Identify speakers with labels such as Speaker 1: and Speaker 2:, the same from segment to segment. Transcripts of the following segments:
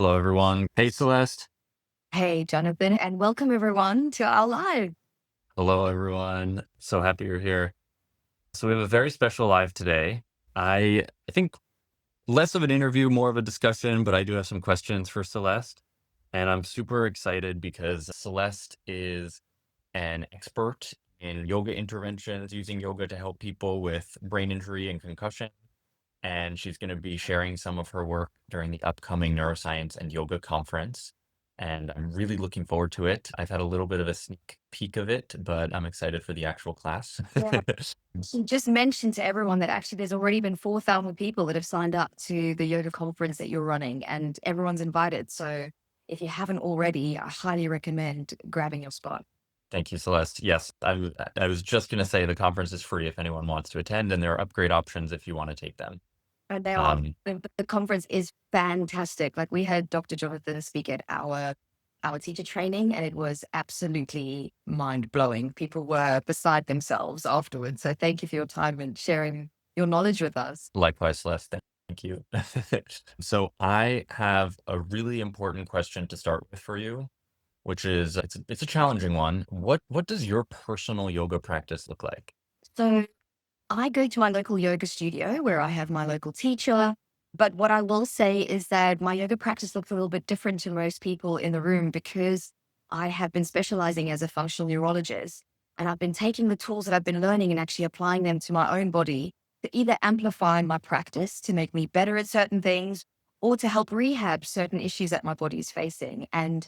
Speaker 1: Hello, everyone. Hey, Celeste.
Speaker 2: Hey, Jonathan, and welcome everyone to our live.
Speaker 1: Hello, everyone. So happy you're here. So we have a very special live today. I think less of an interview, more of a discussion, but I do have some questions for Celeste. And I'm super excited because Celeste is an expert in yoga interventions, using yoga to help people with brain injury and concussion. And she's going to be sharing some of her work during the upcoming Neuroscience and Yoga Conference. And I'm really looking forward to it. I've had a little bit of a sneak peek of it, but I'm excited for the actual class.
Speaker 2: Yeah. You just mentioned to everyone that actually there's already been 4,000 people that have signed up to the yoga conference that you're running, and everyone's invited. So if you haven't already, I highly recommend grabbing your spot.
Speaker 1: Thank you, Celeste. Yes, I was just going to say the conference is free if anyone wants to attend, and there are upgrade options if you want to take them.
Speaker 2: And they are,
Speaker 1: Um,
Speaker 2: the conference is fantastic. Like we had Dr. Jonathan speak at our teacher training, and it was absolutely mind blowing. People were beside themselves afterwards. So thank you for your time and sharing your knowledge with us.
Speaker 1: Likewise, Celeste. Thank you. So I have a really important question to start with for you, which is it's a challenging one. What does your personal yoga practice look like?
Speaker 2: So I go to my local yoga studio where I have my local teacher. But what I will say is that my yoga practice looks a little bit different to most people in the room because I have been specializing as a functional neurologist. And I've been taking the tools that I've been learning and actually applying them to my own body to either amplify my practice to make me better at certain things or to help rehab certain issues that my body is facing. And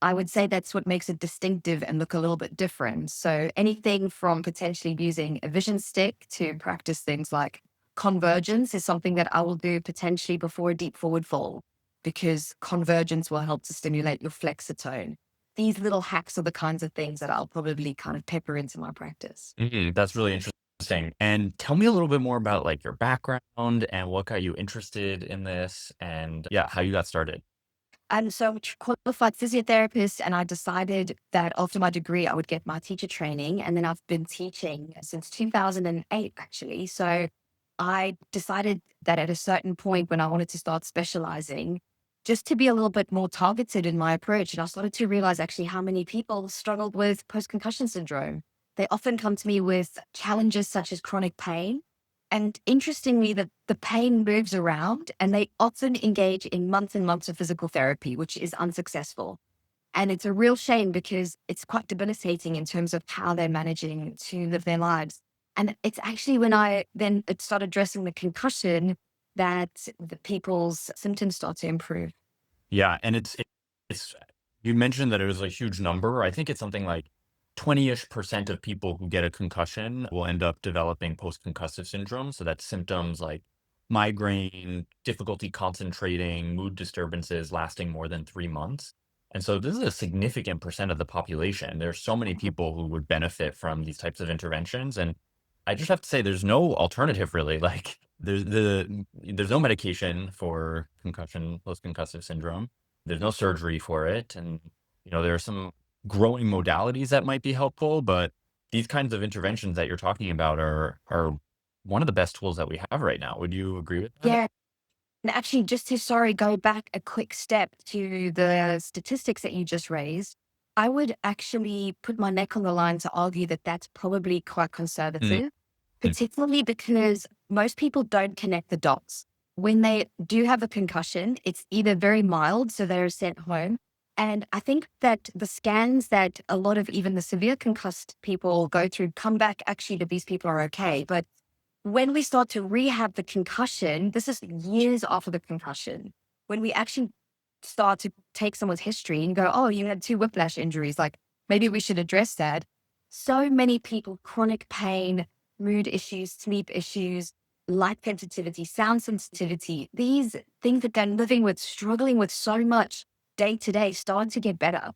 Speaker 2: I would say that's what makes it distinctive and look a little bit different. So anything from potentially using a vision stick to practice things like convergence is something that I will do potentially before a deep forward fold because convergence will help to stimulate your flexor tone. These little hacks are the kinds of things that I'll probably kind of pepper into my practice.
Speaker 1: That's really interesting. And tell me a little bit more about like your background and what got you interested in this and yeah, how you got started.
Speaker 2: And so I'm a qualified physiotherapist, and I decided that after my degree, I would get my teacher training. And then I've been teaching since 2008, actually. So I decided that at a certain point when I wanted to start specializing, just to be a little bit more targeted in my approach. And I started to realize actually how many people struggled with post-concussion syndrome. They often come to me with challenges such as chronic pain. And interestingly, the pain moves around and they often engage in months and months of physical therapy, which is unsuccessful. And it's a real shame because it's quite debilitating in terms of how they're managing to live their lives. And it's actually when I then started addressing the concussion that the people's symptoms start to improve.
Speaker 1: Yeah, and it's you mentioned that it was a huge number. I think it's something like 20-ish% of people who get a concussion will end up developing post-concussive syndrome. So that's symptoms like migraine, difficulty concentrating, mood disturbances lasting more than 3 months. And so this is a significant percent of the population. There's so many people who would benefit from these types of interventions. And I just have to say there's no alternative really. Like there's no medication for concussion, post-concussive syndrome. There's no surgery for it. And there are some growing modalities that might be helpful, but these kinds of interventions that you're talking about are one of the best tools that we have right now. Would you agree with that?
Speaker 2: Yeah. And actually, just to, sorry, go back a quick step to the statistics that you just raised, I would actually put my neck on the line to argue that that's probably quite
Speaker 1: Mm,
Speaker 2: conservative,
Speaker 1: mm.
Speaker 2: particularly because most people don't connect the dots. When they do have a concussion, it's either very mild, so they're sent home. And I think that the scans that a lot of even the severe concussed people go through come back actually that these people are okay. But when we start to rehab the concussion, this is years after the concussion. When we actually start to take someone's history and go, oh, you had two whiplash injuries, like maybe we should address that. So many people, chronic pain, mood issues, sleep issues, light sensitivity, sound sensitivity, these things that they're living with, struggling with so much day to day, start to get better.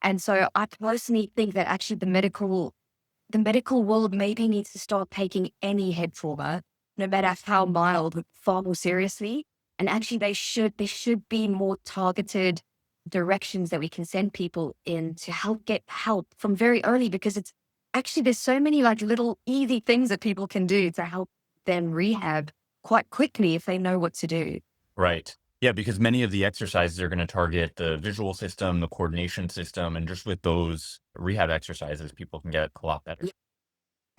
Speaker 2: And so I personally think that actually the medical world maybe needs to start taking any head trauma, no matter how mild, far more seriously. And actually they should be more targeted directions that we can send people in to help get help from very early because it's actually there's so many like little easy things that people can do to help them rehab quite quickly if they know what to do.
Speaker 1: Right. Yeah, because many of the exercises are going to target the visual system, the coordination system, and just with those rehab exercises, people can get a lot better.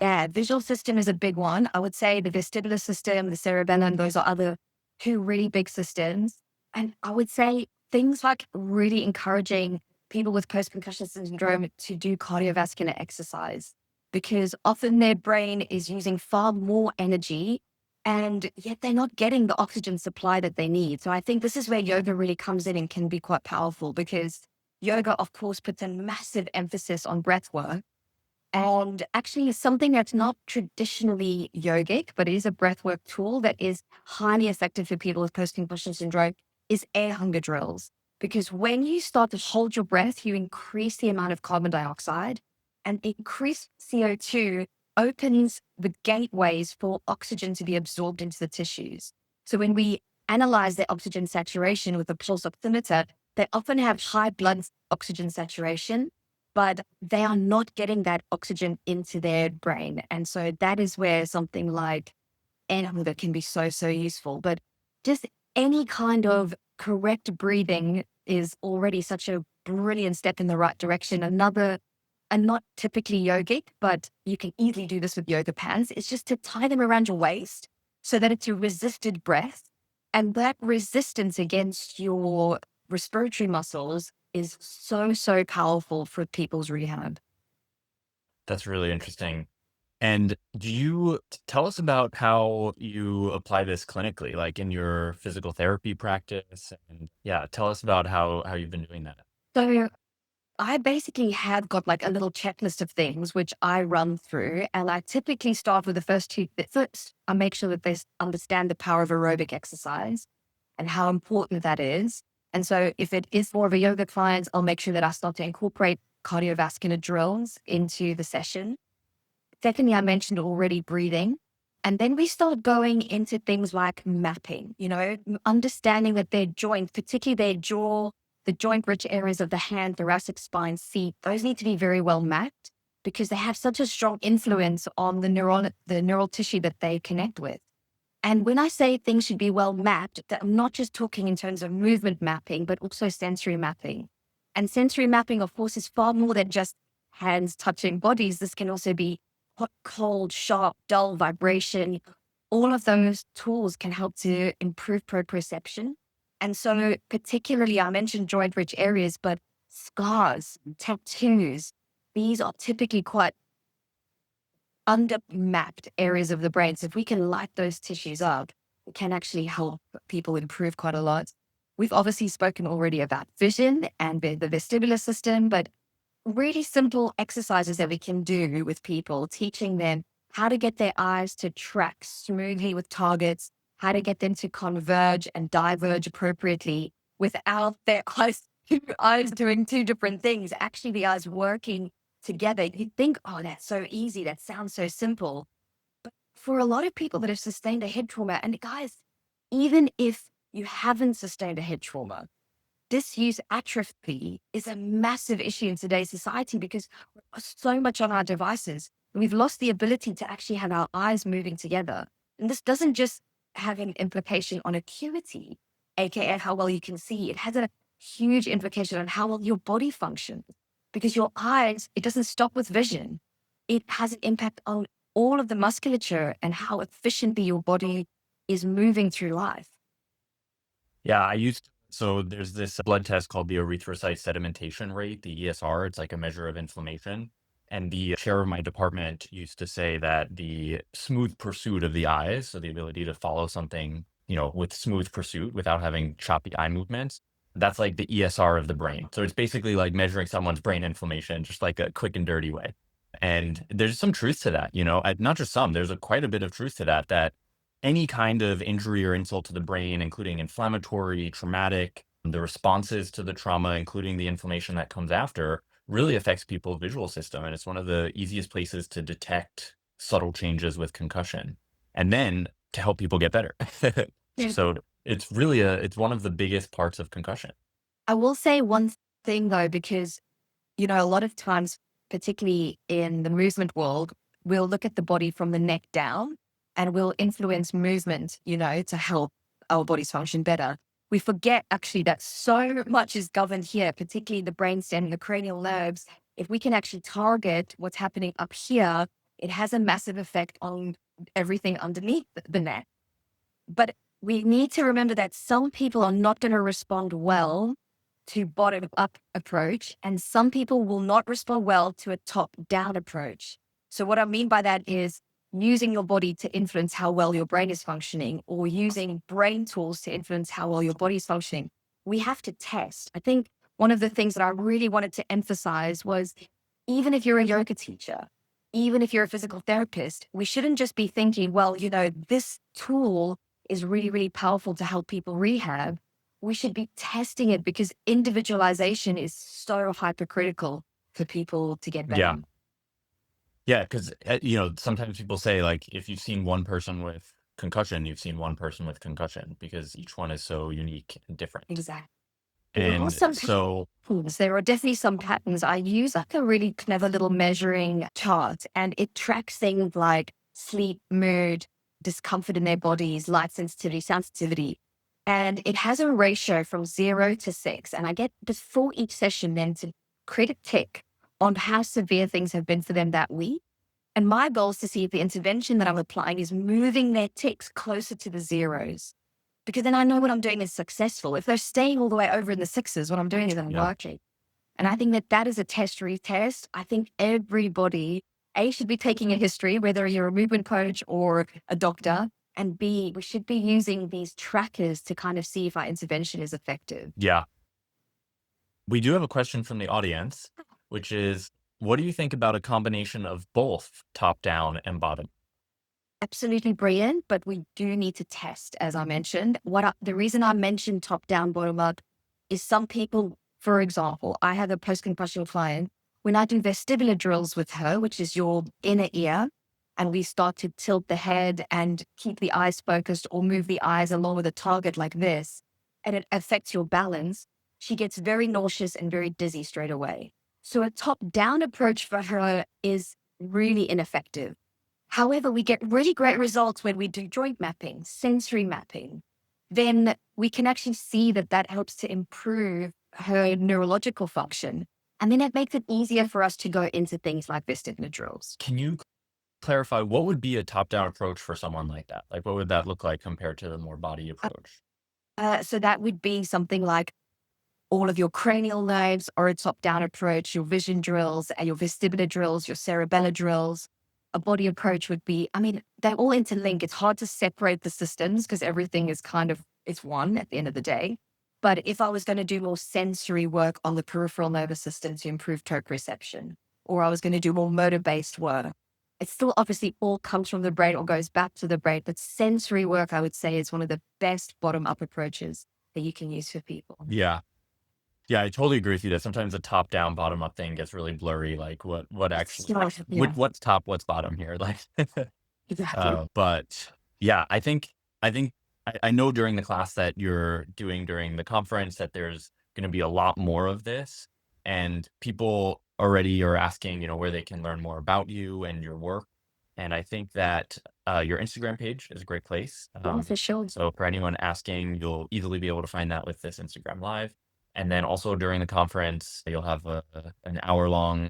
Speaker 2: Yeah, visual system is a big one. I would say the vestibular system, the cerebellum, those are other two really big systems. And I would say things like really encouraging people with post-concussion syndrome to do cardiovascular exercise because often their brain is using far more energy and yet they're not getting the oxygen supply that they need. So I think this is where yoga really comes in and can be quite powerful because yoga, of course, puts a massive emphasis on breath work and actually is something that's not traditionally yogic, but it is a breathwork tool that is highly effective for people with post-concussion syndrome is air hunger drills. Because when you start to hold your breath, you increase the amount of carbon dioxide and increased CO2 opens the gateways for oxygen to be absorbed into the tissues. So when we analyze their oxygen saturation with a pulse oximeter, they often have high blood oxygen saturation but they are not getting that oxygen into their brain. And so that is where something like that can be so, so useful. But just any kind of correct breathing is already such a brilliant step in the right direction. Another, and not typically yogic, but you can easily do this with yoga pants, is just to tie them around your waist so that it's a resisted breath. And that resistance against your respiratory muscles is so, so powerful for people's rehab.
Speaker 1: That's really interesting. And do you tell us about how you apply this clinically, like in your physical therapy practice? And yeah, tell us about how you've been doing that.
Speaker 2: So I basically have got like a little checklist of things which I run through, and I typically start with the first two. First, I make sure that they understand the power of aerobic exercise and how important that is. And so, if it is more of a yoga client, I'll make sure that I start to incorporate cardiovascular drills into the session. Secondly, I mentioned already breathing. And then we start going into things like mapping, understanding that their joint, particularly their jaw, the joint rich areas of the hand, thoracic spine, seat, those need to be very well mapped because they have such a strong influence on the neural tissue that they connect with. And when I say things should be well mapped, that I'm not just talking in terms of movement mapping, but also sensory mapping. And sensory mapping, of course, is far more than just hands touching bodies. This can also be hot, cold, sharp, dull, vibration. All of those tools can help to improve proprioception. And so, particularly, I mentioned joint rich areas, but scars, tattoos, these are typically quite under-mapped areas of the brain. So if we can light those tissues up, it can actually help people improve quite a lot. We've obviously spoken already about vision and the vestibular system, but really simple exercises that we can do with people, teaching them how to get their eyes to track smoothly with targets, how to get them to converge and diverge appropriately without their eyes doing two different things. Actually, the eyes working together. You think, oh, that's so easy. That sounds so simple. But for a lot of people that have sustained a head trauma, and guys, even if you haven't sustained a head trauma, disuse atrophy is a massive issue in today's society because we're so much on our devices. We've lost the ability to actually have our eyes moving together. And this doesn't just have an implication on acuity, AKA how well you can see. It has a huge implication on how well your body functions because your eyes, it doesn't stop with vision. It has an impact on all of the musculature and how efficiently your body is moving through life.
Speaker 1: Yeah, so there's this blood test called the erythrocyte sedimentation rate, the ESR. It's like a measure of inflammation. And the chair of my department used to say that the smooth pursuit of the eyes, so the ability to follow something, with smooth pursuit without having choppy eye movements, that's like the ESR of the brain. So it's basically like measuring someone's brain inflammation, just like a quick and dirty way. And there's some truth to that, not just some, there's quite a bit of truth to that, that any kind of injury or insult to the brain, including inflammatory, traumatic, the responses to the trauma, including the inflammation that comes after, really affects people's visual system. And it's one of the easiest places to detect subtle changes with concussion and then to help people get better.
Speaker 2: Yeah.
Speaker 1: So it's one of the biggest parts of concussion.
Speaker 2: I will say one thing though, because a lot of times, particularly in the movement world, we'll look at the body from the neck down and we'll influence movement, to help our bodies function better. we forget actually that so much is governed here, particularly the brainstem and the cranial lobes. If we can actually target what's happening up here, it has a massive effect on everything underneath the neck. But we need to remember that some people are not going to respond well to bottom up approach, and some people will not respond well to a top down approach. So what I mean by that is using your body to influence how well your brain is functioning, or using brain tools to influence how well your body is functioning. We have to test. I think one of the things that I really wanted to emphasize was, even if you're a yoga teacher, even if you're a physical therapist, we shouldn't just be thinking, well, this tool is really, really powerful to help people rehab. We should be testing it, because individualization is so hypercritical for people to get better.
Speaker 1: Yeah. Yeah, because sometimes people say, like, if you've seen one person with concussion, you've seen one person with concussion, because each one is so unique and different.
Speaker 2: Exactly. There are
Speaker 1: And
Speaker 2: some
Speaker 1: so,
Speaker 2: patterns. There are definitely some patterns. I use like a really clever little measuring chart, and it tracks things like sleep, mood, discomfort in their bodies, light sensitivity, sound sensitivity. And it has a ratio from 0 to 6. And I get before each session then to create a tick on how severe things have been for them that week. And my goal is to see if the intervention that I'm applying is moving their ticks closer to the zeros, because then I know what I'm doing is successful. If they're staying all the way over in the sixes, what I'm doing is I'm
Speaker 1: yeah,
Speaker 2: working. And I think that that is a test retest. I think everybody, A, should be taking a history, whether you're a movement coach or a doctor, and B, we should be using these trackers to kind of see if our intervention is effective.
Speaker 1: yeah. We do have a question from the audience, which is, what do you think about a combination of both top down and bottom?
Speaker 2: Absolutely brilliant, but we do need to test, as I mentioned. The reason I mentioned top down, bottom up is some people, for example, I have a post-concussion client. When I do vestibular drills with her, which is your inner ear, and we start to tilt the head and keep the eyes focused or move the eyes along with a target like this, and it affects your balance, she gets very nauseous and very dizzy straight away. So a top down approach for her is really ineffective. However, we get really great results when we do joint mapping, sensory mapping. Then we can actually see that that helps to improve her neurological function. And then it makes it easier for us to go into things like vestibular drills.
Speaker 1: Can you clarify what would be a top down approach for someone like that? Like, what would that look like compared to the more body approach?
Speaker 2: So that would be something like all of your cranial lobes or a top-down approach, your vision drills and your vestibular drills, your cerebellar drills. A body approach would be, I mean, they all interlink. It's hard to separate the systems because everything is it's one at the end of the day. But if I was going to do more sensory work on the peripheral nervous system to improve proprioception, or I was going to do more motor-based work, it still obviously all comes from the brain or goes back to the brain. But sensory work, I would say, is one of the best bottom-up approaches that you can use for people.
Speaker 1: Yeah. Yeah, I totally agree with you that sometimes the top down, bottom up thing gets really blurry. Like, what actually,
Speaker 2: Yeah,
Speaker 1: what's top, what's bottom here? Like,
Speaker 2: exactly.
Speaker 1: but yeah, I know during the class that you're doing during the conference that there's going to be a lot more of this, and people already are asking, where they can learn more about you and your work. And I think that your Instagram page is a great place.
Speaker 2: Yeah, for sure.
Speaker 1: So for anyone asking, you'll easily be able to find that with this Instagram live. And then also during the conference, you'll have an hour long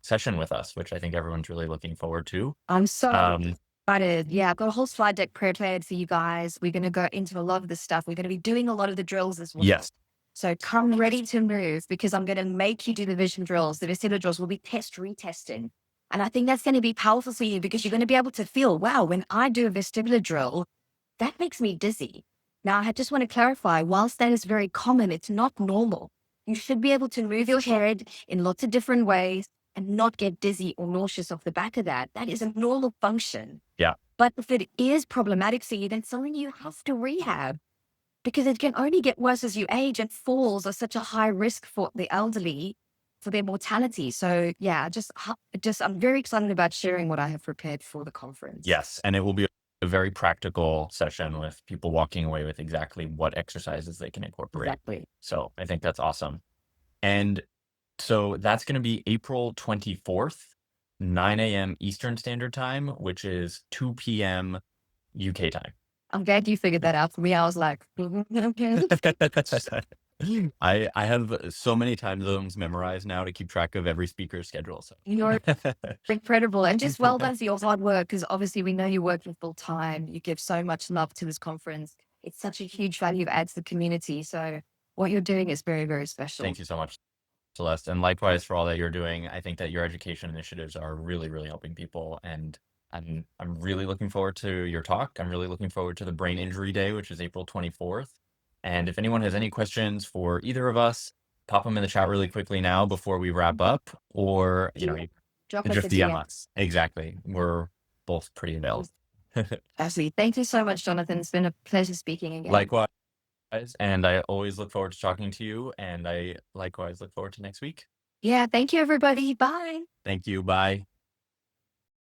Speaker 1: session with us, which I think everyone's really looking forward to.
Speaker 2: I'm so
Speaker 1: Um,
Speaker 2: excited. Yeah, I've got a whole slide deck prepared for you guys. We're going to go into a lot of the stuff. We're going to be doing a lot of the drills as well.
Speaker 1: yes.
Speaker 2: So come ready to move, because I'm going to make you do the vision drills. The vestibular drills will be retesting. And I think that's going to be powerful for you, because you're going to be able to feel, wow, when I do a vestibular drill, that makes me dizzy. Now, I just want to clarify, whilst that is very common, it's not normal. You should be able to move your head in lots of different ways and not get dizzy or nauseous off the back of that. That is a normal function.
Speaker 1: Yeah.
Speaker 2: But if it is problematic for you, then something you have to rehab, because it can only get worse as you age, and falls are such a high risk for the elderly for their mortality. So yeah, I'm very excited about sharing what I have prepared for the conference.
Speaker 1: Yes. And it will be a very practical session with people walking away with exactly what exercises they can incorporate.
Speaker 2: Exactly.
Speaker 1: So I think that's awesome. And so that's going to be April 24th, 9 a.m. Eastern Standard Time, which is 2 p.m. UK time.
Speaker 2: I'm glad you figured that out. For me, I was like,
Speaker 1: I have so many time zones memorized now to keep track of every speaker's schedule. So
Speaker 2: you're incredible. And just well done for your hard work, because obviously we know you're working full time. You give so much love to this conference. It's such a huge value add to the community. So what you're doing is very, very special.
Speaker 1: thank you so much, Celeste, and likewise for all that you're doing. I think that your education initiatives are really, really helping people, and I'm really looking forward to your talk. I'm really looking forward to the Brain Injury Day, which is April 24th. And if anyone has any questions for either of us, pop them in the chat really quickly now before we wrap up, or
Speaker 2: Yeah.
Speaker 1: you
Speaker 2: Drop
Speaker 1: can
Speaker 2: us a
Speaker 1: just DM
Speaker 2: DM.
Speaker 1: us. Exactly, we're both pretty available.
Speaker 2: Absolutely. Thank you so much, Jonathan. It's been a pleasure speaking again.
Speaker 1: Likewise, and I always look forward to talking to you, and I likewise look forward to next week.
Speaker 2: Yeah. Thank you, everybody. Bye.
Speaker 1: Thank you. Bye.